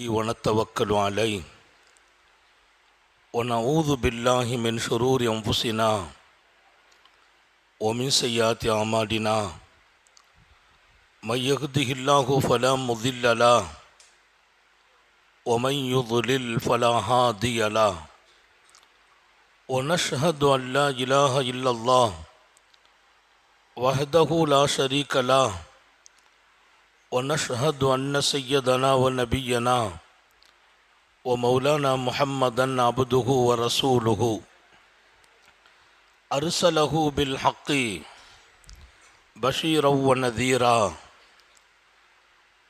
ونتوكل عليه ونعوذ بالله من شرور أنفسنا ومن سيئات أعمالنا من يهده الله فلا مضل له ومن يضلل فلا هادي له ونشهد أن لا إله إلا الله وحده لا شريك له ونشهد أن سيدنا ونبينا ومولانا محمدا عبده ورسوله أرسله بالحق بشيرا ونذيرا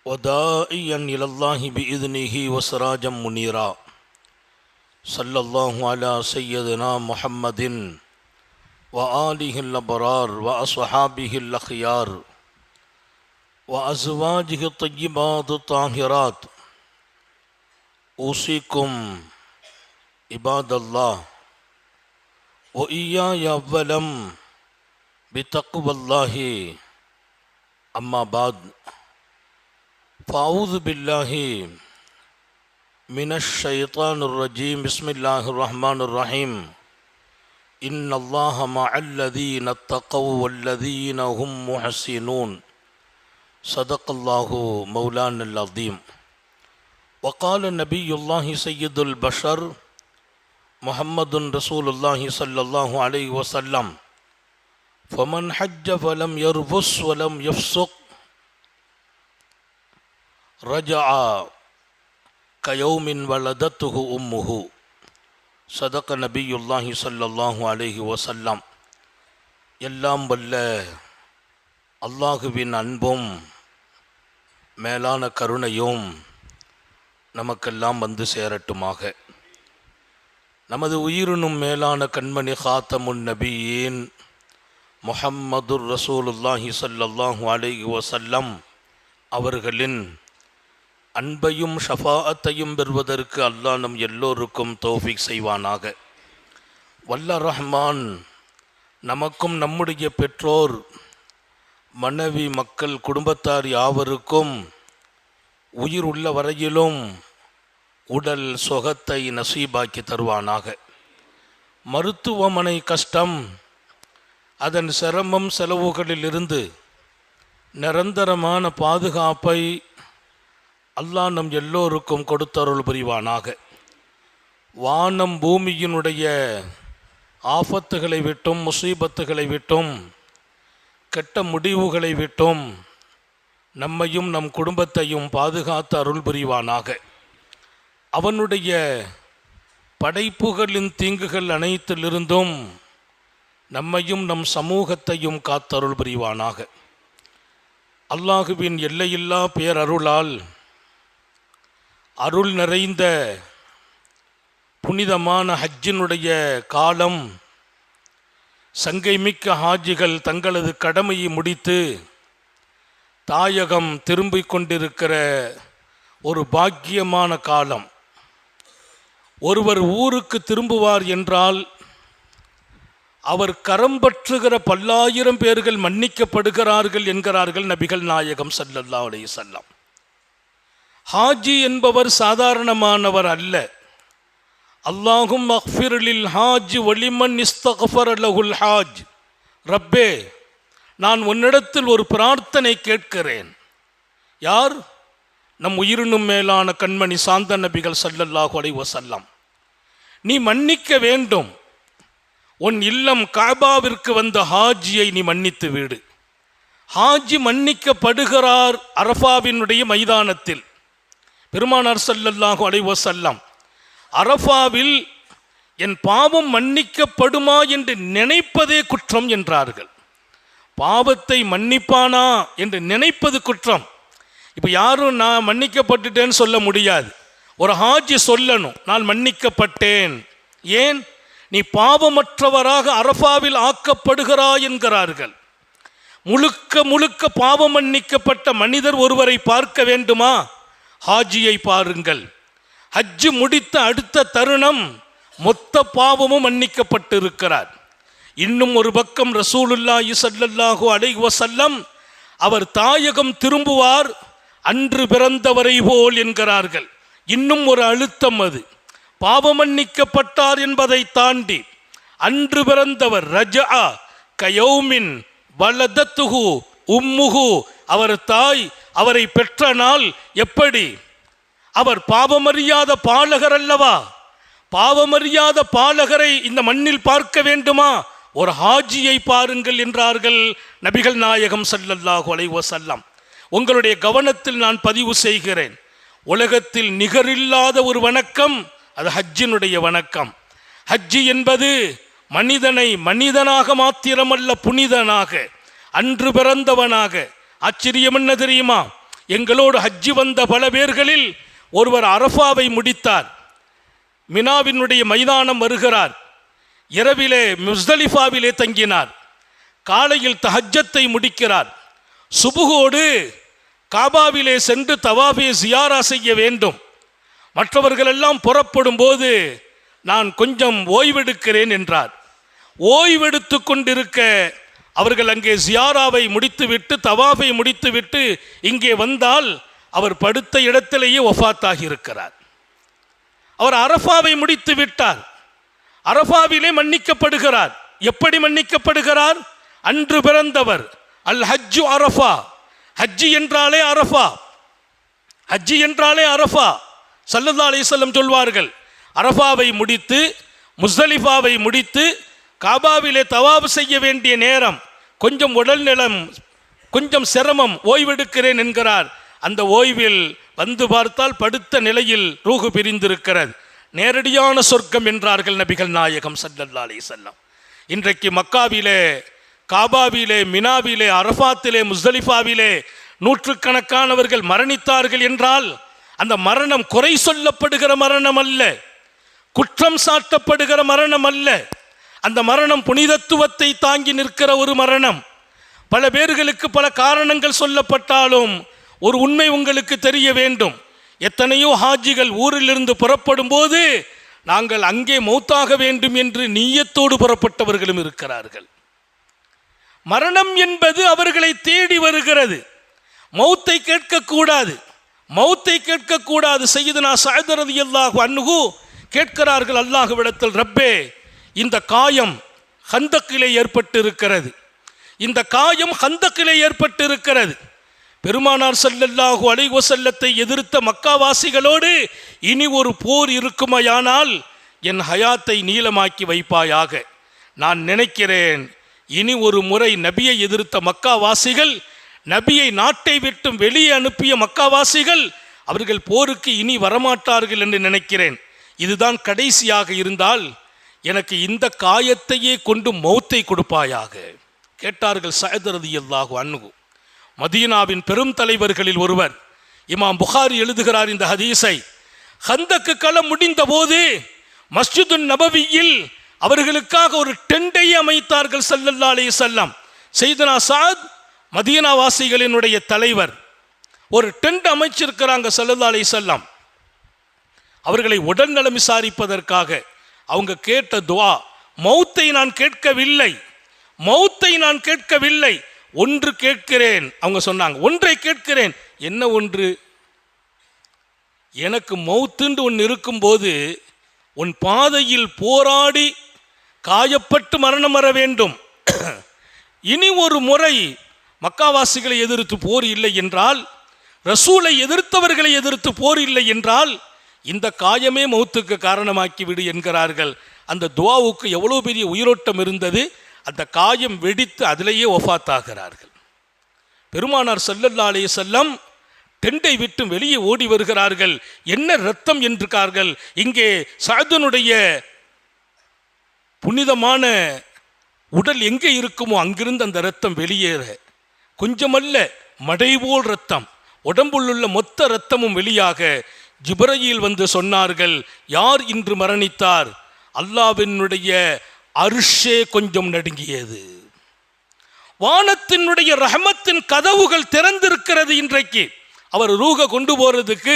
وداعيا إلى الله بإذنه وسراجا منيرا صلى الله على سيدنا محمد وآله الأبرار وأصحابه الأخيار وأزواجه الطيبات الطاهرات أوصيكم عباد الله وإياي أولا بتقوى الله أما بعد فأعوذ بالله من الشيطان الرجيم بسم الله الرحمن الرحيم إن الله مع الذين اتقوا والذين هم محسنون صدق الله مولانا العظيم وقال نبي الله سيد البشر محمد رسول الله صلى الله عليه وسلم فمن حج فلم يرفث ولم يفسق رجع كيوم ولدته أمه صدق نبي الله صلى الله عليه وسلم எல்லாம் வல்ல அல்லாஹுவின் அன்பும் மேலான கருணையும் நமக்கெல்லாம் வந்து சேரட்டுமாக. நமது உயிரினும் மேலான கண்மணி காத்தமுன் நபியின் முஹம்மதுர் ரசூலுல்லாஹி ஸல்லல்லாஹு அலைஹி வஸல்லம் அவர்களின் அன்பையும் ஷஃபாஅத்தையும் பெறுவதற்கு அல்லாஹ் நம் எல்லோருக்கும் தௌஃபீக் செய்வானாக. வல்ல ரஹ்மான் நமக்கும் நம்முடைய பெற்றோர் மனைவி மக்கள் குடும்பத்தார் யாவருக்கும் உயிர் உள்ள வரையிலும் உடல் சுகத்தை நசீபாக்கி தருவானாக. மருத்துவமனை கஷ்டம் அதன் சிரமம் செலவுகளிலிருந்து நிரந்தரமான பாதுகாப்பை அல்லாஹ் நம் எல்லோருக்கும் கொடுத்தருள் புரிவானாக. வானம் பூமியினுடைய ஆபத்துகளை விட்டும் முசீபத்துகளை விட்டும் கெட்ட முடிவுகளை விட்டும் நம்மையும் நம் குடும்பத்தையும் பாதுகாத்து அருள் புரிவானாக. அவனுடைய படைப்புகளின் தீங்குகள் அனைத்திலிருந்தும் நம்மையும் நம் சமூகத்தையும் காத்தருள் புரிவானாக. அல்லாஹுவின் எல்லையில்லா பேரருளால் அருள் நிறைந்த புனிதமான ஹஜ்ஜினுடைய காலம் சங்கைமிக்க ஹாஜிகள் தங்களது கடமையை முடித்து தாயகம் திரும்பிக் கொண்டிருக்கிற ஒரு பாக்கியமான காலம். ஒருவர் ஊருக்கு திரும்புவார் என்றால் அவர் கரம் பற்றுகிற பல்லாயிரம் பேர்கள் மன்னிக்கப்படுகிறார்கள் என்கிறார்கள் நபிகள் நாயகம் ஸல்லல்லாஹு அலைஹி வஸல்லம். ஹாஜி என்பவர் சாதாரணமானவர் அல்ல. அல்லாஹும் அக்ஃபிர்லில் ஹாஜ் வலிமன் இஸ்தக்ஃபர லஹுல் ஹாஜ். ரப்பே, நான் உன்னிடத்தில் ஒரு பிரார்த்தனை கேட்கிறேன். யார்? நம் உயிரினும் மேலான கண்மணி சாந்த நபிகள் ஸல்லல்லாஹு அலைஹி வஸல்லம். நீ மன்னிக்க வேண்டும். உன் இல்லம் காபாவிற்கு வந்த ஹாஜியை நீ மன்னித்து விடு. ஹாஜி மன்னிக்கப்படுகிறார் அரஃபாவினுடைய மைதானத்தில். பெருமானார் ஸல்லல்லாஹு அலைஹி வஸல்லம் அரஃபாவில் என் பாவம் மன்னிக்கப்படுமா என்று நினைப்பதே குற்றம் என்றார்கள். பாவத்தை மன்னிப்பானா என்று நினைப்பது குற்றம். இப்போ யாரும் நான் மன்னிக்கப்பட்டுட்டேன்னு சொல்ல முடியாது. ஒரு ஹாஜி சொல்லணும், நான் மன்னிக்கப்பட்டேன். ஏன்? நீ பாவமற்றவராக அரஃபாவில் ஆக்கப்படுகிறாய் என்கிறார்கள். முழுக்க முழுக்க பாவம் மன்னிக்கப்பட்ட மனிதர் ஒருவரை பார்க்க வேண்டுமா? ஹாஜியை பாருங்கள். ஹஜ்ஜு முடித்த அடுத்த தருணம் மொத்த பாவமும் மன்னிக்கப்பட்டிருக்கிறார். இன்னும் ஒரு பக்கம் ரசூலுல்லாஹி ஸல்லல்லாஹு அலைஹி வஸல்லம் அவர் தாயகம் திரும்புவார் அன்று பிறந்தவரை போல் என்கிறார்கள். இன்னும் ஒரு அழுத்தம். அது பாவமன்னிக்கப்பட்டார் என்பதை தாண்டி அன்று பிறந்தவர் ரஜா கயௌமின் வலதத்துஹு உம்முஹு, அவர் தாய் அவரை பெற்ற நாள் எப்படி? அவர் பாவமறியாத பாலகர் அல்லவா? பாவமறியாத பாலகரை இந்த மண்ணில் பார்க்க வேண்டுமா? ஒரு ஹாஜியை பாருங்கள் என்றார்கள் நபிகள் நாயகம் ஸல்லல்லாஹு அலைஹி வஸல்லம். உங்களுடைய கவனத்தில் நான் பதிவு செய்கிறேன், உலகத்தில் நிகரில்லாத ஒரு வணக்கம் அது ஹஜ்ஜினுடைய வணக்கம். ஹஜ்ஜி என்பது மனிதனை மனிதனாக மாத்திரமல்ல, புனிதனாக, அன்று பிறந்தவனாக. ஆச்சரியம் என்ன தெரியுமா? எங்களோடு ஹஜ்ஜி வந்த பல பேர்களில் ஒருவர் அரஃபாவை முடித்தார். மினாவினுடைய மைதானம் வருகிறார். இரவிலே முஸ்தலிஃபாவிலே தங்கினார். காலையில் தஹஜ்ஜத்தை முடிக்கிறார். சுபுகோடு காபாவிலே சென்று தவாஃபை ஜியாரா செய்ய வேண்டும். மற்றவர்கள் எல்லாம் புறப்படும் போது நான் கொஞ்சம் ஓய்வெடுக்கிறேன் என்றார். ஓய்வெடுத்து கொண்டிருக்க அவர்கள் அங்கே ஜியாராவை முடித்துவிட்டு தவாஃபை முடித்துவிட்டு இங்கே வந்தால் அவர் படுத்த இடத்திலேயே வஃபாத்தாகி இருக்கிறார். அவர் அரஃபாவை முடித்து விட்டார். அரஃபாவிலே மன்னிக்கப்படுகிறார். எப்படி மன்னிக்கப்படுகிறார்? அன்று பிறந்தவர். அல் ஹஜ்ஜு அரஃபா. ஹஜ்ஜி என்றாலே அரஃபா, ஹஜ்ஜி என்றாலே அரஃபா. ஸல்லல்லாஹு அலைஹி வஸல்லம் சொல்வார்கள், அரஃபாவை முடித்து முஸ்தலிஃபாவை முடித்து காபாவிலே தவாப் செய்ய வேண்டிய நேரம், கொஞ்சம் உடல் நலம், கொஞ்சம் சிரமம், ஓய்வெடுக்கிறேன் என்கிறார். அந்த ஓய்வில் வந்து பார்த்தால் படுத்த நிலையில் ரூஹு பிரிந்திருக்கிறது. நேரடியான சொர்க்கம் என்றார்கள் நபிகள் நாயகம் ஸல்லல்லாஹு அலைஹி வஸல்லம். இன்றைக்கு மக்காவிலே, காபாவிலே, மினாவிலே, அரஃபாத்திலே, முஸ்தலிஃபாவிலே நூற்றுக்கணக்கானவர்கள் மரணித்தார்கள் என்றால் அந்த மரணம் குறை சொல்லப்படுகிற மரணம் அல்ல, குற்றம் சாட்டப்படுகிற மரணம் அல்ல. அந்த மரணம் புனிதத்துவத்தை தாங்கி நிற்கிற ஒரு மரணம். பல பேர்களுக்கு பல காரணங்கள் சொல்லப்பட்டாலும் ஒரு உண்மை உங்களுக்கு தெரிய வேண்டும். எத்தனையோ ஹாஜிகள் ஊரிலிருந்து புறப்படும் போது நாங்கள் அங்கே மௌத்தாக வேண்டும் என்று நீயத்தோடு புறப்பட்டவர்களும் இருக்கிறார்கள். மரணம் என்பது அவர்களை தேடி வருகிறது. மௌத்தை கேட்கக்கூடாது, மௌத்தை கேட்கக்கூடாது. சய்யிதுனா ஸஅத் ரலியல்லாஹு அன்ஹு கேட்கிறார்கள் அல்லாஹ்விடத்தில், ரப்பே, இந்த காயம் ஹந்தக்கிலே ஏற்பட்டு இருக்கிறது, இந்த காயம் ஹந்தக்கிலே ஏற்பட்டு இருக்கிறது. பெருமானார் ஸல்லல்லாஹு அலைஹி வஸல்லத்தை எதிர்த்த மக்காவாசிகளோடு இனி ஒரு போர் இருக்குமையானால் என் ஹயாத்தை நீளமாக்கி வைப்பாயாக. நான் நினைக்கிறேன் இனி ஒரு முறை நபியை எதிர்த்த மக்காவாசிகள், நபியை நாட்டை விட்டும் வெளியே அனுப்பிய மக்காவாசிகள், அவர்கள் போருக்கு இனி வரமாட்டார்கள் என்று நினைக்கிறேன். இதுதான் கடைசியாக இருந்தால் எனக்கு இந்த காயத்தையே கொண்டு மௌத்தை கொடுப்பாயாக கேட்டார்கள் ஸஅத் ரலியல்லாஹு அன்ஹு. மதீனாவின் பெரும் தலைவர்களில் ஒருவர், இமாம் புகாரி எழுதுகிறார் இந்த ஹதீஸை. ஹந்தக்கு களம் முடிந்த போது மஸ்ஜிது நபவியில் அவர்களுக்காக ஒரு டெண்டை அமைத்தார்கள் ஸல்லல்லாஹு அலைஹி வஸல்லம். சய்யிதுனா ஸஅத் மதீனா வாசிகளினுடைய தலைவர், ஒரு டெண்ட் அமைச்சிருக்கிறாங்க ஸல்லல்லாஹு அலைஹி வஸல்லம். அவர்களை உடல்நலம் விசாரிப்பதற்காக அவங்க கேட்ட துஆ, மௌத்தை நான் கேட்கவில்லை, மௌத்தை நான் கேட்கவில்லை, ஒன்று கேட்கிறேன். அவங்க சொன்னாங்க, ஒன்றை கேட்கிறேன். என்ன ஒன்று? எனக்கு மௌத்துண்டு ஒன்று இருக்கும்போது உன் பாதையில் போராடி காயப்பட்டு மரணம் வர வேண்டும். இனி ஒரு முறை மக்காவாசிகளை எதிர்த்து போர் இல்லை என்றால், ரசூலை எதிர்த்தவர்களை எதிர்த்து போர் இல்லை என்றால் இந்த காயமே மௌத்துக்கு காரணமாக்கி விடு என்கிறார்கள். அந்த துஆவுக்கு எவ்வளோ பெரிய உயிரோட்டம் இருந்தது. அந்த காயம் வெடித்து அதிலேயே வஃபாத்தாகிறார்கள். பெருமானார் ஸல்லல்லாஹு அலைஹி வஸல்லம் டெண்டை விட்டு வெளியே ஓடி வருகிறார்கள். என்ன இரத்தம் என்றார்கள். இங்கே ஸஅதுனுடைய புனிதமான உடல் எங்கே இருக்குமோ அங்கிருந்து அந்த இரத்தம் வெளியேற, கொஞ்சமல்ல மடைபோல் இரத்தம், உடம்புள்ள மொத்த இரத்தமும் வெளியாக ஜிப்ரீல் வந்து சொன்னார்கள், யார் இன்று மரணித்தார்? அல்லாஹ்வினுடைய அர்ஷே கொஞ்சம் நடுங்கியது. வானத்தினுடைய ரஹமத்தின் கதவுகள் திறந்திருக்கிறது. இன்றைக்கு அவர் ரூஹ கொண்டு போறதுக்கு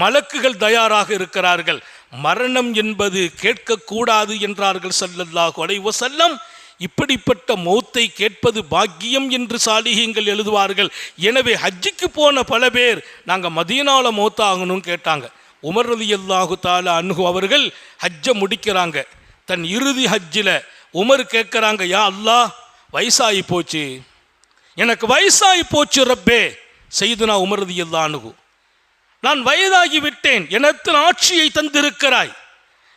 மலக்குகள் தயாராக இருக்கிறார்கள். மரணம் என்பது கேட்கக்கூடாது என்றார்கள் ஸல்லல்லாஹு அலைஹி வஸல்லம். இப்படிப்பட்ட மௌத்தை கேட்பது பாக்கியம் என்று சாலிஹீங்கள் எழுதுவார்கள். எனவே ஹஜ்ஜுக்கு போன பல பேர் நாங்கள் மதீனாவில் மௌத்தாகணும்னு கேட்டாங்க. உமர் ரலியல்லாஹு தஆலா அன்ஹு அவர்கள் ஹஜ்ஜை முடிக்கிறாங்க. தன் இறுதி ஹஜ்ஜில் உமர் கேட்குறாங்க, யா அல்லாஹ், வயசாகி போச்சு, எனக்கு வயசாகி போச்சு ரப்பே. சையதுனா உமர் ரலியல்லாஹு அன்ஹு, நான் வயதாகி விட்டேன், எனக்கு ஆட்சியை தந்திருக்கிறாய்,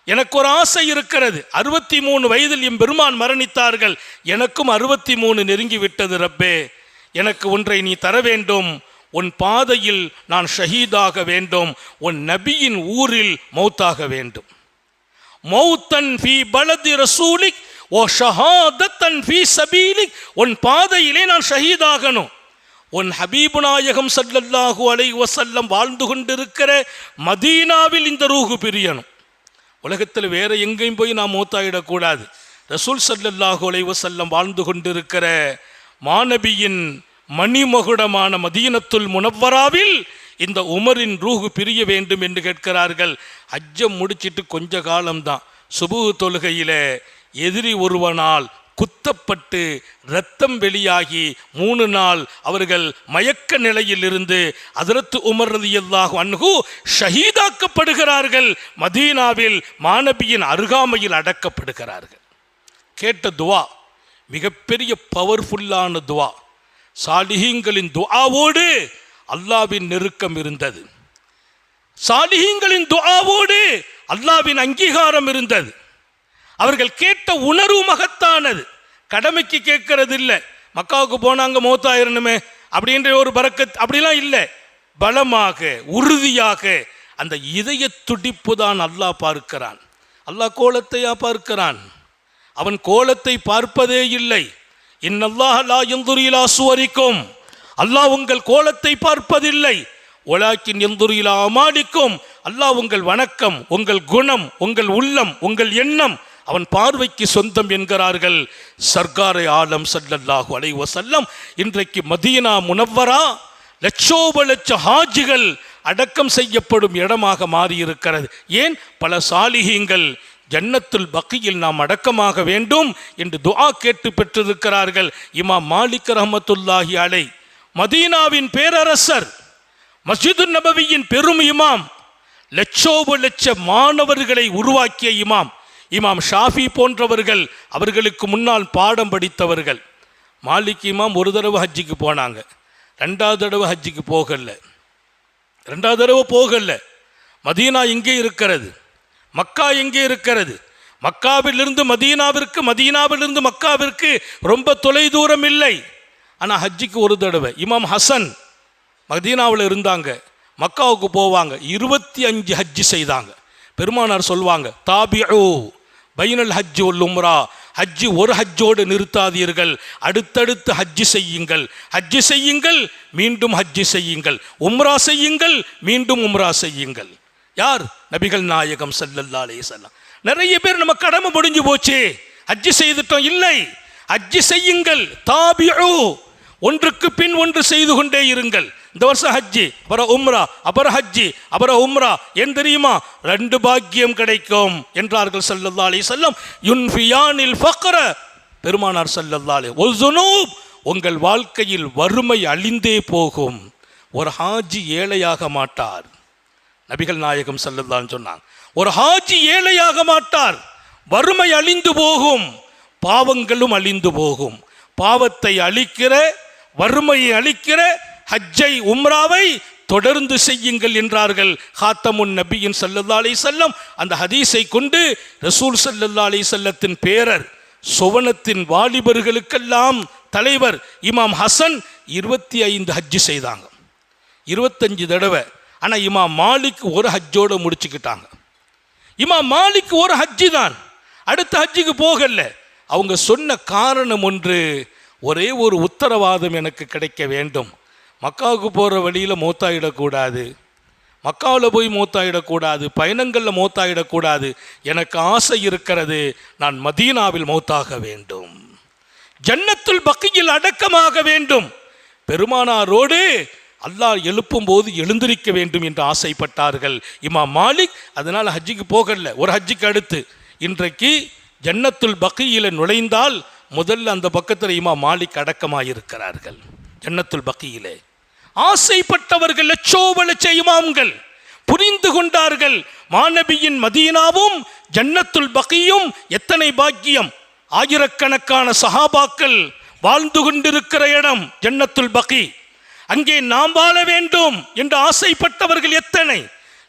எனக்கு ஒரு ஆசை இருக்கிறது. 63 வயதில் என் பெருமான் மரணித்தார்கள், எனக்கும் 63 நெருங்கி விட்டது ரப்பே. எனக்கு ஒன்றை நீ தர வேண்டும், உன் பாதையில் நான் ஷஹீதாக வேண்டும், உன் நபியின் ஊரில் மௌத்தாக வேண்டும். மௌத்தன் ஃபீ பலதி ரசூலிக் ஓ ஷஹாதத்தன் ஃபீ சபீலிக், உன் பாதையிலே நான் ஷஹீதாகணும். உன் ஹபீபு நாயகம் ஸல்லல்லாஹு அலைஹி வஸல்லம் வாழ்ந்து கொண்டிருக்கிற மதீனாவில் இந்த ரூஹு பிரியணும். உலகத்தில் வேற எங்கேயும் போய் நாம் மௌத்தாயிடக்கூடாது. ரசூல் ஸல்லல்லாஹு அலைஹி வஸல்லம் வாழ்ந்து கொண்டிருக்கிற மாநபியின் மணிமகுடமான மதீனத்துல் முனவ்வராவில் இந்த உமரின் ரூஹு பிரிய வேண்டும் என்று கேட்கிறார்கள். ஹஜ்ஜை முடிச்சிட்டு கொஞ்ச காலம்தான், சுபுஹ் தொழுகையில எதிரி ஒருவனால் குத்தப்பட்டு இரத்தம் வெளியாகி 3 நாள் அவர்கள் மயக்க நிலையில் இருந்து ஹஜ்ரத் உமர் ரலியல்லாஹு அன்ஹு ஷஹீதாக்கப்படுகிறார்கள். மதீனாவில் மாநபியின் அருகாமையில் அடக்கப்படுகிறார்கள். கேட்ட துவா மிகப்பெரிய பவர்ஃபுல்லான துவா. சாலிஹீன்களின் துஆவோடு அல்லாஹ்வின் நெருக்கம் இருந்தது. சாலிஹீன்களின் துஆவோடு அல்லாஹ்வின் அங்கீகாரம் இருந்தது. அவர்கள் கேட்ட உணர்வு மகத்தானது. கடமைக்கு கேட்கறது இல்லை, மக்காவுக்கு போனாங்க மௌத்தாயிரணுமே அப்படின்ற ஒரு பரக்கத் அப்படிலாம் இல்லை. பலமாக உறுதியாக அந்த இதய துடிப்பு தான் அல்லாஹ் பார்க்கிறான். அல்லாஹ் கோலத்தையா பார்க்கிறான்? அவன் கோலத்தை பார்ப்பதே இல்லை. இன்னல்லாஹ லா யன்துரு இலா சுவரிக்கும், அல்லாஹ் உங்கள் கோலத்தை பார்ப்பதில்லை. வலாக்கின் யன்துரு இலா அமாலிக்கும், அல்லாஹ் உங்கள் வணக்கம், உங்கள் குணம், உங்கள் உள்ளம், உங்கள் எண்ணம் அவன் பார்வைக்கு சொந்தம் என்கிறார்கள் சர்க்காரை ஆலம் ஸல்லல்லாஹு அலைஹி வஸல்லம். இன்றைக்கு மதீனா முனவ்வரா லட்சோப லட்ச ஹாஜிகள் அடக்கம் செய்யப்படும் இடமாக மாறியிருக்கிறது. ஏன்? பல சாலிஹீங்கள் ஜன்னத்துல் பக்கியில் நாம் அடக்கமாக வேண்டும் என்று துஆ கேட்டு பெற்றிருக்கிறார்கள். இமாம் மாலிக் ரஹ்மத்துல்லாஹி அலைஹ் மதீனாவின் பேரரசர், மஸ்ஜிது நபவியின் பெரும் இமாம், லட்சோப லட்ச மாணவர்களை உருவாக்கிய இமாம், இமாம் ஷாஃபி போன்றவர்கள் அவர்களுக்கு முன்னால் பாடம் படித்தவர்கள். மாலிக் இமாம் ஒரு தடவை ஹஜ்ஜிக்கு போனாங்க, 2வது தடவை ஹஜ்ஜிக்கு போகல. 2வது தடவை போகல. மதீனா எங்கே இருக்கிறது? மக்கா எங்கே இருக்கிறது? மக்காவிலிருந்து மதீனாவிற்கு, மதீனாவிலிருந்து மக்காவிற்கு ரொம்ப தொலை தூரம் இல்லை. ஆனால் ஹஜ்ஜிக்கு ஒரு தடவை. இமாம் ஹசன் மதீனாவில் இருந்தாங்க, மக்காவுக்கு போவாங்க, 25 ஹஜ்ஜி செய்தாங்க. பெருமானார் சொல்வாங்க, தாபிஉ பைனல் ஹஜ்ஜி வல் உம்ரா, ஹஜ்ஜி ஒரு ஹஜ்ஜோடு நிறுத்தாதீர்கள், அடுத்தடுத்து ஹஜ்ஜி செய்யுங்கள். ஹஜ்ஜி செய்யுங்கள், மீண்டும் ஹஜ்ஜி செய்யுங்கள், உம்ரா செய்யுங்கள், மீண்டும் உம்ரா செய்யுங்கள். யார்? நபிகள் நாயகம் ஸல்லல்லாஹு அலைஹி வஸல்லம். நிறைய பேர் நம்ம கடமை முடிஞ்சு போச்சு, ஹஜ்ஜி செய்துட்டோம். இல்லை, ஹஜ்ஜி செய்யுங்கள். தாபிஉ, ஒன்றுக்கு பின் ஒன்று செய்து கொண்டே இருங்கள். இந்த வருஷம் ஹஜ்ஜி, அப்புறம் உம்ரா, அப்புறம் ஹஜ்ஜி, அப்புறம் உம்ரா. ஏன் தெரியுமா? 2 பாக்கியம் கிடைக்கும் என்றார்கள் ஸல்லல்லாஹு அலைஹி வஸல்லம். யுன்ஃபியானில் ஃபக்ர, பெருமானார் ஸல்லல்லாஹு அலைஹி வஸல்லம், உங்கள் வாழ்க்கையில் வறுமை அழிந்தே போகும். ஒரு ஹாஜி ஏழையாக மாட்டார். நபிகள் நாயகம் ஸல்லல்லாஹு அலைஹி சொன்னாங்க, ஒரு ஹாஜி ஏழையாக மாட்டார். வறுமை அழிந்து போகும், பாவங்களும் அழிந்து போகும். பாவத்தை அழிக்கிற, வறுமையை அழிக்கிற ஹஜ்ஜை உம்ராவை தொடர்ந்து செய்யுங்கள் என்றார்கள் ஹாத்தமுன் நபியின் ஸல்லல்லாஹு அலைஹி வஸல்லம். அந்த ஹதீஸை கொண்டு ரசூல் ஸல்லல்லாஹு அலைஹி வஸல்லத்தின் பேரர், சுவனத்தின் வாலிபர்களுக்கெல்லாம் தலைவர் இமாம் ஹசன் 25 ஹஜ்ஜி செய்தாங்க, 25 தடவை. ஆனால் இமாம் மாலிக் ஒரு ஹஜ்ஜோடு முடிச்சுக்கிட்டாங்க. இமாம் மாலிக் ஒரு ஹஜ்ஜி தான், அடுத்த ஹஜ்ஜிக்கு போகல. அவங்க சொன்ன காரணம் ஒன்று, ஒரே ஒரு உத்தரவாதம் எனக்கு கிடைக்க வேண்டும். மக்காவுக்கு போகிற வழியில் மௌத்தாயிடக்கூடாது, மக்காவில் போய் மௌத்தாயிடக்கூடாது, பயணங்களில் மௌத்தாயிடக்கூடாது. எனக்கு ஆசை இருக்கிறது, நான் மதீனாவில் மௌத்தாக வேண்டும், ஜன்னத்துல் பக்கியில் அடக்கமாக வேண்டும், பெருமானாரோடு அல்லாஹ் எழுப்பும் போது எழுந்திருக்க வேண்டும் என்று ஆசைப்பட்டார்கள் இமாம் மாலிக். அதனால் ஹஜ்ஜிக்கு போகல. ஒரு ஹஜ்ஜிக்கு அடுத்து இன்றைக்கு ஜன்னத்துல் பக்கியில் நுழைந்தால் முதல்ல அந்த பக்கத்தில் இமாம் மாலிக் அடக்கமாயிருக்கிறார்கள். ஜன்னத்துல் பக்கியிலே ஆசைப்பட்டவர்கள் லட்சோப லட்ச இமாம்கள், புரிந்து கொண்டார்கள். மாநபியின் மதீனாவும் ஜன்னத்துல் பகியும் எத்தனை பாக்கியம். ஆயிரக்கணக்கான சஹாபாக்கள் வாழ்ந்து கொண்டிருக்கிற இடம் ஜன்னத்துல் பகி. அங்கே நாம் வாழ வேண்டும் என்று ஆசைப்பட்டவர்கள் எத்தனை.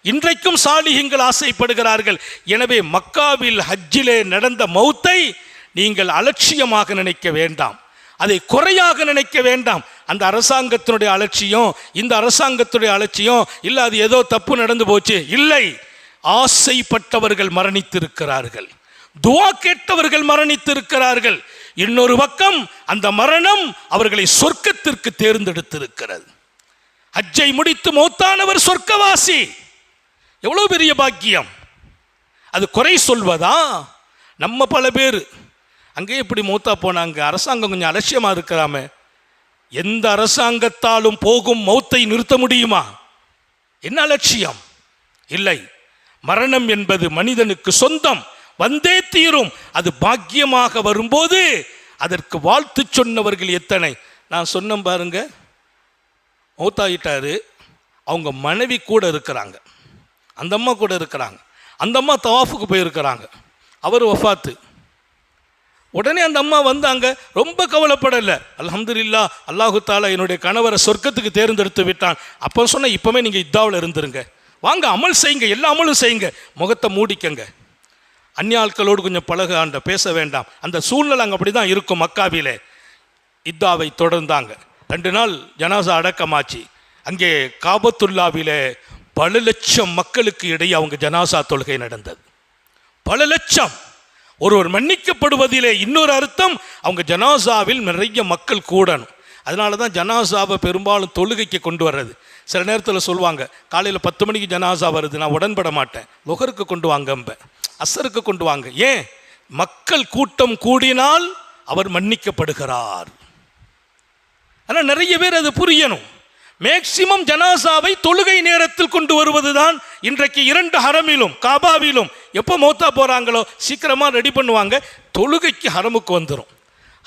இன்றைக்கும் சாலிஹீன்கள் ஆசைப்படுகிறார்கள். எனவே மக்காவில் ஹஜ்ஜிலே நடந்த மௌத்தை நீங்கள் அலட்சியமாக நினைக்க வேண்டாம், அதை குறையாக நினைக்க வேண்டாம். அந்த அரசாங்கத்தினுடைய அலட்சியம், இந்த அரசாங்கத்துடைய அலட்சியம் இல்லை, அது ஏதோ தப்பு நடந்து போச்சு, இல்லை. ஆசைப்பட்டவர்கள் மரணித்திருக்கிறார்கள், துஆ கேட்டவர்கள் மரணித்திருக்கிறார்கள். இன்னொரு பக்கம் அந்த மரணம் அவர்களை சொர்க்கத்திற்கு தேர்ந்தெடுத்திருக்கிறது. ஹஜ்ஜை முடித்து மௌத்தானவர் சொர்க்கவாசி. எவ்வளவு பெரிய பாக்கியம். அது குறை சொல்வதா? நம்ம பல பேர் அங்கே இப்படி மௌத்தா போனாங்க, அரசாங்கம் கொஞ்சம் அலட்சியமாக இருக்கிறாமே. எந்த அரசாங்கத்தாலும் போகும் மௌத்தை நிறுத்த முடியுமா? என்ன அலட்சியம்? இல்லை. மரணம் என்பது மனிதனுக்கு சொந்தம், வந்தே தீரும். அது பாக்கியமாக வரும்போது அதற்கு வாழ்த்து சொன்னவர்கள் எத்தனை. நான் சொன்ன பாருங்க, மௌத்தாயிட்டாரு, அவங்க மனைவி கூட இருக்கிறாங்க, அந்த அம்மா கூட இருக்கிறாங்க. அந்த அம்மா தவாஃபுக்கு போயிருக்கிறாங்க, அவர் வஃபாத்து. உடனே அந்த அம்மா வந்தாங்க, ரொம்ப கவலைப்படலை. அல்ஹம்துலில்லாஹ், அல்லாஹு தாலா என்னுடைய கணவரை சொர்க்கத்துக்கு தேர்ந்தெடுத்து விட்டான். அப்போ சொன்ன, இப்போவே நீங்கள் இத்தாவில் இருந்துருங்க, வாங்க அமல் செய்யுங்க, எல்லா அமலும் செய்யுங்க, முகத்தை மூடிக்கங்க, அந்நிய ஆட்களோடு கொஞ்சம் பழக ஆண்ட, பேச வேண்டாம். அந்த சூழ்நிலை அங்கே அப்படி தான் இருக்கும். மக்காவிலே இத்தாவை தொடர்ந்தாங்க. 2 நாள் ஜனாசா அடக்கமாச்சு. அங்கே காபத்துல்லாவிலே பல லட்சம் மக்களுக்கு இடையே அவங்க ஜனாசா தொழுகை நடந்தது. பல லட்சம். ஒருவர் மன்னிக்கப்படுவதிலே இன்னொரு அர்த்தம், அவங்க ஜனாசாவில் நிறைய மக்கள் கூடணும். அதனால தான் ஜனாசாவை பெரும்பாலும் தொழுகைக்கு கொண்டு வர்றது. சில நேரத்தில் சொல்லுவாங்க, காலையில் 10 மணிக்கு ஜனாசா வருது, நான் உடன்பட மாட்டேன், லொஹருக்கு கொண்டு வாங்க, அசருக்கு கொண்டு வாங்க. ஏன்? மக்கள் கூட்டம் கூடினால் அவர் மன்னிக்கப்படுகிறார். ஆனால் நிறைய பேர் அது புரியணும். மேக்சிமம் ஜனாசாவை தொழுகை நேரத்தில் கொண்டு வருவதுதான். இன்றைக்கு 2 ஹரமிலும் காபாவிலும் எப்போ மௌத்தா போகிறாங்களோ சீக்கிரமாக ரெடி பண்ணுவாங்க, தொழுகைக்கு ஹரமுக்கு வந்துடும்.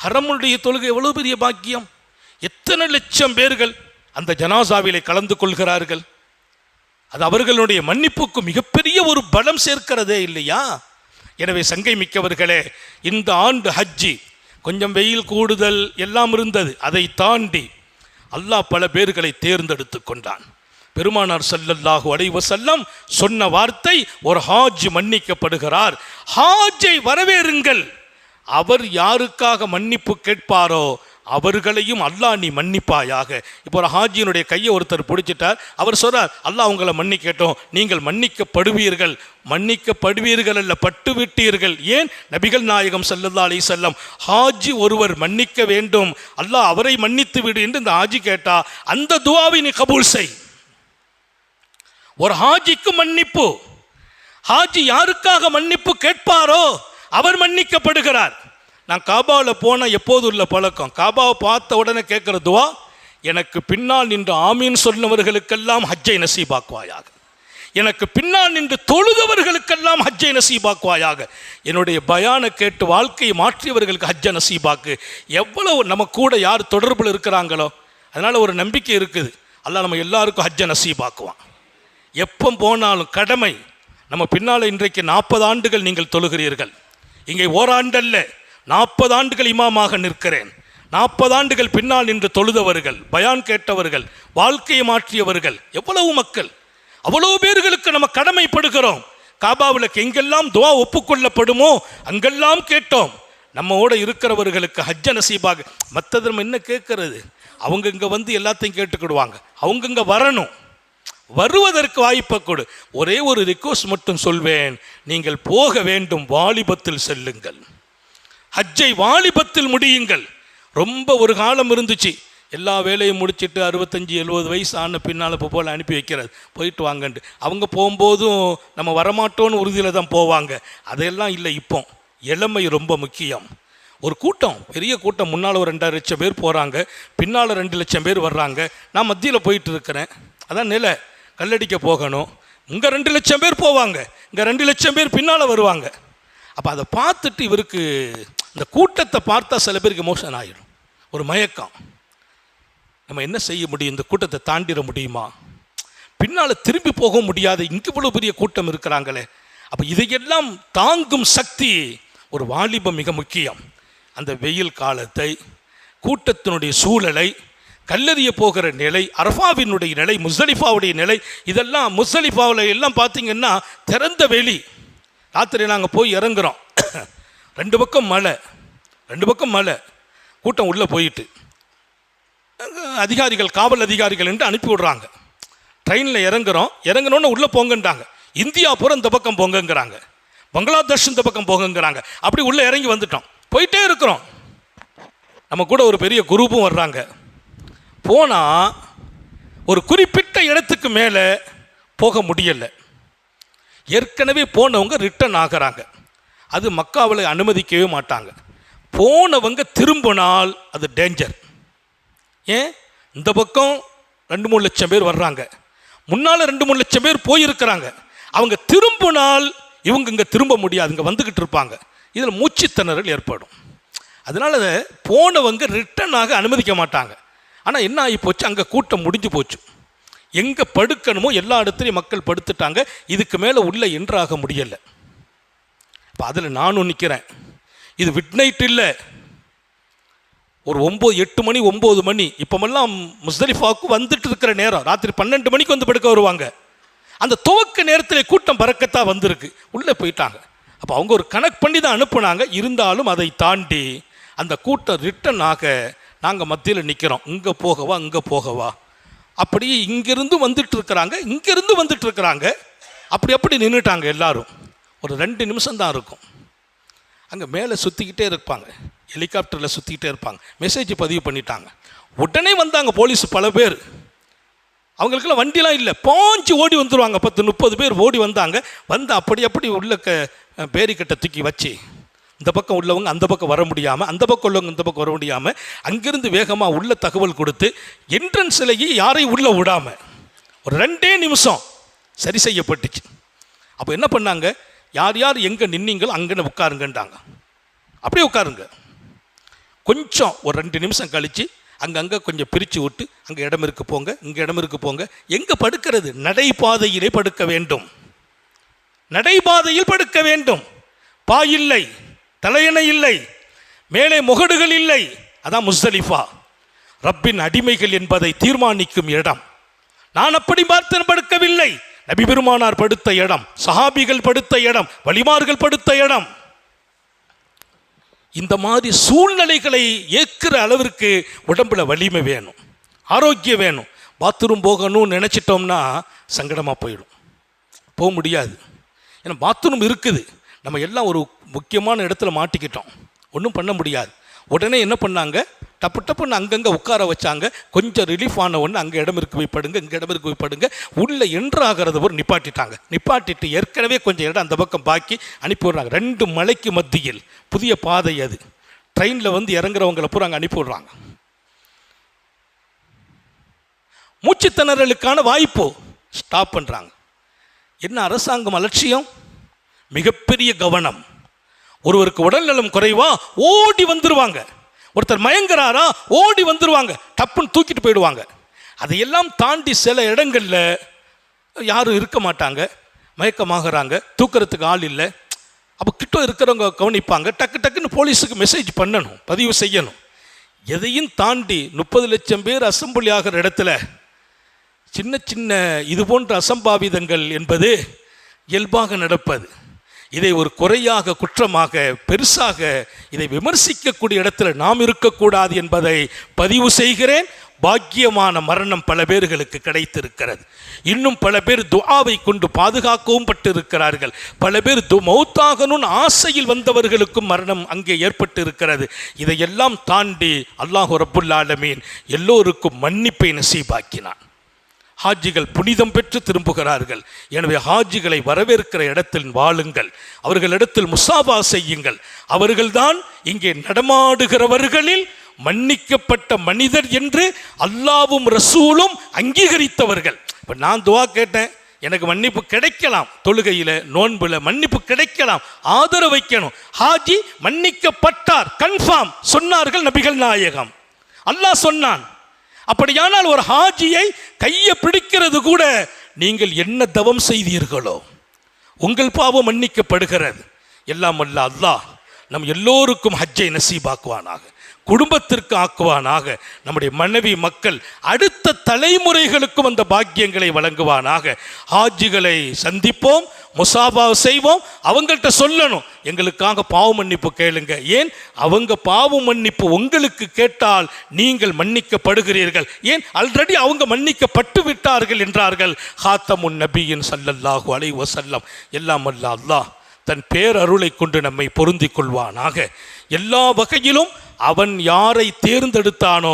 ஹரமுடைய தொழுகை எவ்வளோ பெரிய பாக்கியம். எத்தனை லட்சம் பேர்கள் அந்த ஜனாசாவிலே கலந்து கொள்கிறார்கள். அது அவர்களுடைய மன்னிப்புக்கு மிகப்பெரிய ஒரு பலம் சேர்க்கிறதே இல்லையா? எனவே சங்கை மிக்கவர்களே, இந்த ஆண்டு ஹஜ்ஜி கொஞ்சம் வெயில் கூடுதல் எல்லாம் இருந்தது. அதை தாண்டி அல்லாஹ் பல பேர்களை தேர்ந்தெடுத்து கொண்டான். பெருமானார் ஸல்லல்லாஹு அலைஹி வஸல்லம் சொன்ன வார்த்தை, ஒரு ஹாஜ் மன்னிக்கப்படுகிறார், ஹாஜை வரவேறுங்கள். அவர் யாருக்காக மன்னிப்பு கேட்பாரோ அவர்களையும் அல்லாஹ் நீ மன்னிப்பாயாக. இப்போ ஒரு ஹாஜியினுடைய கையை ஒருத்தர் பிடிச்சிட்டார், அவர் சொல்றார், அல்லாஹ் உங்களை மன்னிக்கட்டும், நீங்கள் மன்னிக்கப்படுவீர்கள். மன்னிக்கப்படுவீர்கள் அல்ல, பட்டுவிட்டீர்கள். ஏன்? நபிகள் நாயகம் ஸல்லல்லாஹு அலைஹி வஸல்லம், ஹாஜி ஒருவர் மன்னிக்க வேண்டும், அல்லாஹ் அவரை மன்னித்து விடு என்று இந்த ஹாஜி கேட்டா அந்த துஆவை நீ கபூல் செய். ஒரு ஹாஜிக்கு மன்னிப்பு, ஹாஜி யாருக்காக மன்னிப்பு கேட்பாரோ அவர் மன்னிக்கப்படுகிறார். நான் காபாவில் போனால் எப்போது உள்ள பழக்கம், காபாவை பார்த்த உடனே கேட்குற துவா, எனக்கு பின்னால் நின்று ஆமீன் சொன்னவர்களுக்கெல்லாம் ஹஜ்ஜை நசீபாக்குவாயாக, எனக்கு பின்னால் நின்று தொழுதவர்களுக்கெல்லாம் ஹஜ்ஜை நசீபாக்குவாயாக, என்னுடைய பயானை கேட்டு வாழ்க்கையை மாற்றியவர்களுக்கு ஹஜ்ஜை நசீபாக்கு. எவ்வளவு நம்ம கூட யார் தொடர்பில் இருக்கிறாங்களோ அதனால் ஒரு நம்பிக்கை இருக்குது, அல்லாஹ் நம்ம எல்லாருக்கும் ஹஜ்ஜை நசீபாக்குவான். எப்போ போனாலும் கடமை. நம்ம பின்னால் இன்றைக்கு 40 ஆண்டுகள் நீங்கள் தொழுகிறீர்கள், இங்கே ஓராண்டல்ல 40 ஆண்டுகள் இமாமாக நிற்கிறேன். 40 ஆண்டுகள் பின்னால் நின்று தொழுதவர்கள், பயான் கேட்டவர்கள், வாழ்க்கையை மாற்றியவர்கள் எவ்வளவு மக்கள், அவ்வளவு பேர்களுக்கு நம்ம கடமைப்படுகிறோம். காபாவில் எங்கெல்லாம் துஆ ஒப்புக்கொள்ளப்படுமோ அங்கெல்லாம் கேட்டோம். நம்மோட இருக்கிறவர்களுக்கு ஹஜ்ஜ நசீபாக. மற்றது நம்ம என்ன கேட்கறது? அவங்க இங்கே வந்து எல்லாத்தையும் கேட்டுக்கிடுவாங்க, அவங்க இங்கே வரணும், வருவதற்கு வாய்ப்பை கொடு. ஒரே ஒரு ரிக்வெஸ்ட் மட்டும் சொல்வேன், நீங்கள் போக வேண்டும், வாலிபத்தில் செல்லுங்கள், ஹஜ்ஜை வாலிபத்தில் முடியுங்கள். ரொம்ப ஒரு காலம் இருந்துச்சு, எல்லா வேலையும் முடிச்சுட்டு 65-70 வயசு ஆன பின்னால் இப்போ போல் அனுப்பி வைக்கிறது, போயிட்டு வாங்கன்ட்டு. அவங்க போகும்போதும் நம்ம வரமாட்டோன்னு உறுதியில் தான் போவாங்க. அதையெல்லாம் இல்லை. இப்போ இளமை ரொம்ப முக்கியம். ஒரு கூட்டம், பெரிய கூட்டம், முன்னால் ஒரு 2 லட்சம் பேர் போகிறாங்க, பின்னால் 2 லட்சம் பேர் வர்றாங்க. நான் மத்தியில் போயிட்டு இருக்கிறேன், அதான் நிலை. கல்லடிக்க போகணும், இங்கே 2 லட்சம் பேர் போவாங்க, இங்கே 2 லட்சம் பேர் பின்னால் வருவாங்க. அப்போ அதை பார்த்துட்டு இவருக்கு இந்த கூட்டத்தை பார்த்தா சில பேருக்கு எமோஷன் ஆகிடும், ஒரு மயக்கம். நம்ம என்ன செய்ய முடியும்? இந்த கூட்டத்தை தாண்டிட முடியுமா? பின்னால் திரும்பி போக முடியாது, இங்கே இவ்வளோ பெரிய கூட்டம் இருக்கிறாங்களே. அப்போ இதையெல்லாம் தாங்கும் சக்தி ஒரு வாலிபம் மிக முக்கியம். அந்த வெயில் காலத்தை, கூட்டத்தினுடைய சூழலை, கல்லறிய போகிற நிலை, அரஃபாவினுடைய நிலை, முஸ்தலிஃபாவுடைய நிலை, இதெல்லாம் முஸ்தலிஃபாவில் எல்லாம் பார்த்தீங்கன்னா திறந்த வெளி. ராத்திரி நாங்கள் போய் இறங்குறோம், ரெண்டு பக்கம் மலை, கூட்டம் உள்ளே போயிட்டு அதிகாரிகள், காவல் அதிகாரிகள் என்று அனுப்பி விடுறாங்க. ட்ரெயினில் இறங்கினோன்னு உள்ளே போங்கன்றாங்க. இந்தியா பூரா இந்த பக்கம் போங்கங்கிறாங்க, பங்களாதேஷ் இந்த பக்கம் போங்கங்கிறாங்க. அப்படி உள்ளே இறங்கி வந்துட்டோம், போயிட்டே இருக்கிறோம். நம்ம கூட ஒரு பெரிய குரூப்பும் வர்றாங்க. போனால் ஒரு குறிப்பிட்ட இடத்துக்கு மேலே போக முடியலை. ஏற்கனவே போனவங்க ரிட்டர்ன் ஆகிறாங்க. அது மக்காவில் அனுமதிக்கவே மாட்டாங்க. போனவங்க திரும்பினால் அது டேஞ்சர். ஏன்? இந்த பக்கம் 2-3 லட்சம் பேர் வர்றாங்க, முன்னால் 2-3 லட்சம் பேர் போயிருக்கிறாங்க. அவங்க திரும்பினால் இவங்க இங்கே திரும்ப முடியாது, இங்கே வந்துக்கிட்டு இருப்பாங்க. இதில் மூச்சு திணறல் ஏற்படும். அதனால் போனவங்க ரிட்டர்ன் ஆக அனுமதிக்க மாட்டாங்க. ஆனால் என்ன ஆகி போச்சு, அங்கே கூட்டம் முடிஞ்சு போச்சு. எங்கே படுக்கணுமோ எல்லா இடத்துலையும் மக்கள் படுத்துட்டாங்க. இதுக்கு மேலே உள்ள என்ட்ராக முடியலை. இப்போ அதில் நானும் நிற்கிறேன். இது மிட் நைட் இல்லை, ஒரு 8 மணி 9 மணி. இப்போமெல்லாம் முஸ்தலிஃபாவுக்கு வந்துட்டு இருக்கிற நேரம். ராத்திரி 12 மணிக்கு வந்து படுக்க வருவாங்க. அந்த துவக்க நேரத்தில் கூட்டம் பறக்கத்தான் வந்திருக்கு, உள்ளே போயிட்டாங்க. அப்போ அவங்க ஒரு கனெக்ட் பண்ணி தான் அனுப்புனாங்க. இருந்தாலும் அதை தாண்டி அந்த கூட்டம் ரிட்டன் ஆக நாங்கள் மத்தியில் நிற்கிறோம். இங்கே போகவா அப்படி இங்கிருந்து வந்துட்டு இருக்கிறாங்க. அப்படி நின்றுட்டாங்க எல்லாரும். ஒரு 2 நிமிஷம் தான் இருக்கும். அங்கே மேலே சுற்றிக்கிட்டே இருப்பாங்க, ஹெலிகாப்டரில் சுற்றிக்கிட்டே இருப்பாங்க. மெசேஜ் பதிவு பண்ணிட்டாங்க. உடனே வந்தாங்க போலீஸ் பல பேர். அவங்களுக்கெல்லாம் வண்டிலாம் இல்லை, பாஞ்சு ஓடி வந்துடுவாங்க. 10-30 பேர் ஓடி வந்தாங்க. வந்து அப்படி உள்ள பேரிக்கட்டை தூக்கி வச்சு, இந்த பக்கம் உள்ளவங்க அந்த பக்கம் வர முடியாமல், அந்த பக்கம் உள்ளவங்க இந்த பக்கம் வர முடியாமல், அங்கிருந்து வேகமாக உள்ள தகவல் கொடுத்து என்ட்ரன்ஸ்லேயே யாரையும் உள்ளே விடாமல் ஒரு 2 நிமிஷம் சரி செய்யப்பட்டுச்சு. அப்போ என்ன பண்ணாங்க, யார் எங்கே நின்னீங்களோ அங்கே உட்காருங்கன்றாங்க. அப்படியே உட்காருங்க. கொஞ்சம் ஒரு 2 நிமிஷம் கழித்து அங்கங்கே கொஞ்சம் பிரித்து விட்டு, அங்கே இடம் இருக்கு போங்க, இங்கே இடம் இருக்கு போங்க. எங்கே படுக்கிறது? நடைபாதையிலே படுக்க வேண்டும். நடைபாதையில் படுக்க வேண்டும். பாய் இல்லை, தலையணை இல்லை, மேலே முகடுகள் இல்லை. அதான் முஸ்தலிஃபா, ரப்பின் அடிமைகள் என்பதை தீர்மானிக்கும் இடம். நான் அப்படி பார்த்து படுக்கவில்லை. நபி பெருமானார் படுத்த இடம், சஹாபிகள் படுத்த இடம், வலிமார்கள் படுத்த இடம். இந்த மாதிரி சூழ்நிலைகளை ஏற்கிற அளவிற்கு உடம்புல வலிமை வேணும், ஆரோக்கியம் வேணும். பாத்ரூம் போகணும்னு நினச்சிட்டோம்னா சங்கடமாக போயிடும், போக முடியாது. ஏன்னா பாத்ரூம் இருக்குது, நம்ம எல்லாம் ஒரு முக்கியமான இடத்துல மாட்டிக்கிட்டோம், ஒன்றும் பண்ண முடியாது. உடனே என்ன பண்ணாங்க, டப்புன்னு அங்கங்கே உட்கார வச்சாங்க. கொஞ்சம் ரிலீஃப் ஆன உடனே அங்கே இடம் இருக்கு போய் படுங்க, இங்கே இடம் இருக்கு போய் படுங்க. உள்ளே என்ட்ராகிறத ஒரு நிப்பாட்டிட்டாங்க. நிப்பாட்டிட்டு ஏற்கனவே கொஞ்சம் இடம் அந்த பக்கம் பாக்கி அனுப்பி விடுறாங்க. 2 மலைக்கு மத்தியில் புதிய பாதை அது. ட்ரெயினில் வந்து இறங்குறவங்களை பூரா அங்கே அனுப்பி விடுறாங்க. மூச்சு திணறலுக்கான வாய்ப்பு ஸ்டாப் பண்ணுறாங்க. என்ன அரசாங்கம் அலட்சியம், மிகப்பெரிய கவனம். ஒருவருக்கு உடல்நலம் குறைவா ஓடி வந்துருவாங்க, ஒருத்தர் மயங்குறாரா ஓடி வந்துருவாங்க, டப்புன்னு தூக்கிட்டு போயிடுவாங்க. அதையெல்லாம் தாண்டி சில இடங்களில் யாரும் இருக்க மாட்டாங்க, மயக்கமாகறாங்க, தூக்கிறதுக்கு ஆள் இல்லை. அப்போ கிட்ட இருக்கிறவங்க கவனிப்பாங்க. டக்குன்னு போலீஸுக்கு மெசேஜ் பண்ணணும், பதிவு செய்யணும். எதையும் தாண்டி 30 லட்சம் பேர் அசம்பிளி ஆகிற இடத்துல சின்ன இது போன்ற அசம்பாவிதங்கள் என்பது இயல்பாக நடப்பது. இதை ஒரு குறையாக, குற்றமாக, பெருசாக இதை விமர்சிக்கக்கூடிய இடத்துல நாம் இருக்கக்கூடாது என்பதை பதிவு செய்கிறேன். பாக்கியமான மரணம் பல பேர்களுக்கு கிடைத்திருக்கிறது. இன்னும் பல பேர் துஆவை கொண்டு பாதுகாக்கவும் பட்டிருக்கிறார்கள். பல பேர் மௌத்தாகணும்னு ஆசையில் வந்தவர்களுக்கும் மரணம் அங்கே ஏற்பட்டு இருக்கிறது. இதையெல்லாம் தாண்டி அல்லாஹ் ரப்புல் ஆலமீன் எல்லோருக்கும் மன்னிப்பை நசீபாக்கினான். ஹாஜிகள் புனிதம் பெற்று திரும்புகிறார்கள். எனவே ஹாஜிகளை வரவேற்கிற இடத்தில் வாழுங்கள், அவர்களிடத்தில் முசாபா செய்யுங்கள். அவர்கள்தான் இங்கே நடமாடுகிறவர்களில் மன்னிக்கப்பட்ட மனிதர் என்று அல்லாவும் ரசூலும் அங்கீகரித்தவர்கள். இப்போ நான் துவா கேட்டேன், எனக்கு மன்னிப்பு கிடைக்கலாம், தொழுகையில் நோன்புல மன்னிப்பு கிடைக்கலாம், ஆதரவு வைக்கணும். ஹாஜி மன்னிக்கப்பட்டார் கன்ஃபார்ம் சொன்னார்கள் நபிகள் நாயகம். அல்லாஹ் சொன்னான். அப்படியானால் ஒரு ஹாஜியை கையை பிடிக்கிறது கூட நீங்கள் என்ன தவம் செய்தீர்களோ உங்கள் பாவம் மன்னிக்கப்படுகிறது. எல்லாம் அல்ல அல்லாஹ் நம் எல்லோருக்கும் ஹஜ்ஜை நசீபாக்குவானாக, குடும்பத்திற்கு ஆக்குவானாக, நம்முடைய மனைவி மக்கள் அடுத்த தலைமுறைகளுக்கும் அந்த பாக்கியங்களை வழங்குவானாக. ஹாஜிகளை சந்திப்போம், முசாபா செய்வோம், அவங்கள்ட்ட சொல்லணும் எங்களுக்காக பாவ மன்னிப்பு கேளுங்க. ஏன்? அவங்க பாவ மன்னிப்பு உங்களுக்கு கேட்டால் நீங்கள் மன்னிக்கப்படுகிறீர்கள். ஏன்? ஆல்ரெடி அவங்க மன்னிக்கப்பட்டு விட்டார்கள் என்றார்கள் ஹாத்தமுன் நபியின் ஸல்லல்லாஹு அலைஹி வஸல்லம். எல்லாம் அல்ல அல்லாஹ் தன் பேரருளை கொண்டு நம்மை பொருந்திக் கொள்வானாக. எல்லா வகையிலும் அவன் யாரை தேர்ந்தெடுத்தானோ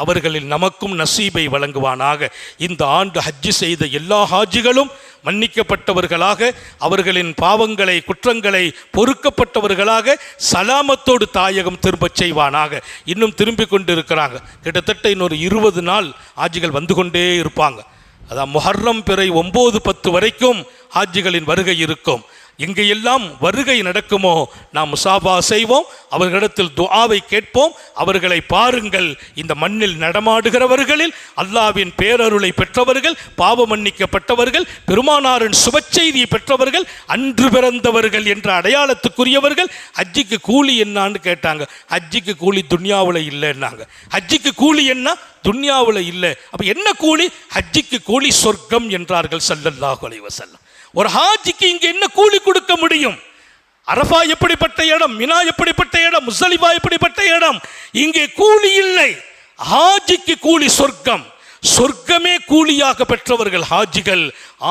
அவர்களில் நமக்கும் நசீபை வழங்குவானாக. இந்த ஆண்டு ஹஜ்ஜு செய்த எல்லா ஹாஜிகளும் மன்னிக்கப்பட்டவர்களாக, அவர்களின் பாவங்களை குற்றங்களை பொறுக்கப்பட்டவர்களாக சலாமத்தோடு தாயகம் திரும்பச் செய்வானாக. இன்னும் திரும்பி கொண்டு இருக்கிறாங்க. கிட்டத்தட்ட இன்னொரு 20 நாள் ஹாஜிகள் வந்து கொண்டே இருப்பாங்க. அதான் முஹர்ரம் பிறை 9-10 வரைக்கும் ஹாஜிகளின் வருகை இருக்கும். எங்கெல்லாம் வருகை நடக்குமோ நாம் முசாபா செய்வோம், அவர்களிடத்தில் துஆவை கேட்போம். அவர்களை பாருங்கள், இந்த மண்ணில் நடமாடுகிறவர்களில் அல்லாஹ்வின் பேரருளை பெற்றவர்கள், பாவ மன்னிக்கப்பட்டவர்கள், பெருமானாரின் சுபச்செய்தியை பெற்றவர்கள், அன்று பிறந்தவர்கள் என்ற அடையாளத்துக்குரியவர்கள். ஹஜ்ஜிக்கு கூலி என்னான்னு கேட்டாங்க. ஹஜ்ஜிக்கு கூலி துன்யாவில் இல்லைன்னாங்க. ஹஜ்ஜிக்கு கூலி என்ன? துன்யாவில் இல்லை. அப்போ என்ன கூலி? ஹஜ்ஜிக்கு கூலி சொர்க்கம் என்றார்கள் ஸல்லல்லாஹு அலைஹி வஸல்லம். ஒரு ஹாஜிக்கு இங்கே என்ன கூலி கொடுக்க முடியும்? அரஃபா எப்படிப்பட்ட இடம், மினா எப்படிப்பட்ட இடம், முஸ்தலிஃபா எப்படிப்பட்ட இடம்? இங்கே கூலி இல்லை. ஹாஜிக்கு கூலி சொர்க்கம். சொர்க்கமே கூலியாக பெற்றவர்கள் ஹாஜிகள்.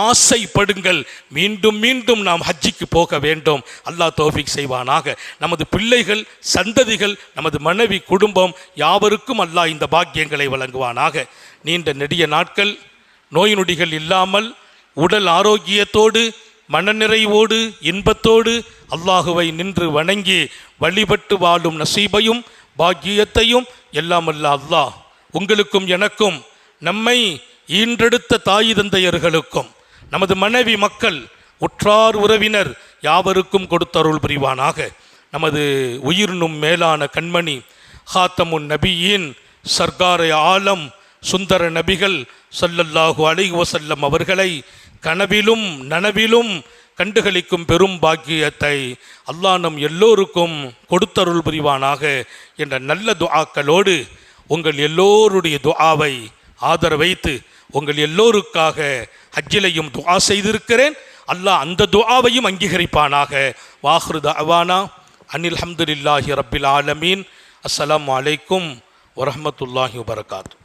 ஆசைப்படுங்கள், மீண்டும் மீண்டும் நாம் ஹஜ்ஜிக்கு போக வேண்டும். அல்லாஹ் தௌஃபீக் செய்வானாக. நமது பிள்ளைகள், சந்ததிகள், நமது மனைவி, குடும்பம் யாவருக்கும் அல்லாஹ் இந்த பாக்கியங்களை வழங்குவானாக. நீண்ட நெடிய நாட்கள் நோய் நொடிகள் இல்லாமல் உடல் ஆரோக்கியத்தோடு மனநிறைவோடு இன்பத்தோடு அல்லாஹுவை நின்று வணங்கி வழிபட்டு வாழும் நசீபையும் பாக்கியத்தையும் எல்லாம் அல்ல அல்லாஹ் உங்களுக்கும் எனக்கும், நம்மை ஈன்றெடுத்த தாய் தந்தையர்களுக்கும், நமது மனைவி மக்கள், உற்றார் உறவினர் யாவருக்கும் கொடுத்தருள் புரிவானாக. நமது உயிரினும் மேலான கண்மணி ஹாத்தமுன் நபியின் சர்க்கார ஆலம் சுந்தர நபிகள் ஸல்லல்லாஹு அலைஹி வஸல்லம் அவர்களை கனவிலும் நனவிலும் கண்டுகளிக்கும் பெரும் பாக்கியத்தை அல்லாஹ் நம் எல்லோருக்கும் கொடுத்தருள் புரிவானாக என்ற நல்ல துஆக்களோடு உங்கள் எல்லோருடைய துஆவை ஆதரவைத்து உங்கள் எல்லோருக்காக ஹஜ்ஜிலையும் துஆ செய்திருக்கிறேன். அல்லாஹ் அந்த துஆவையும் அங்கீகரிப்பானாக. வாஹிரு தஅவானா அனில் ஹம்துலில்லாஹி ரப்பில் ஆலமீன். அஸ்ஸலாமு அலைக்கும் வரஹ்மத்துல்லாஹி வபரகாத்துஹு.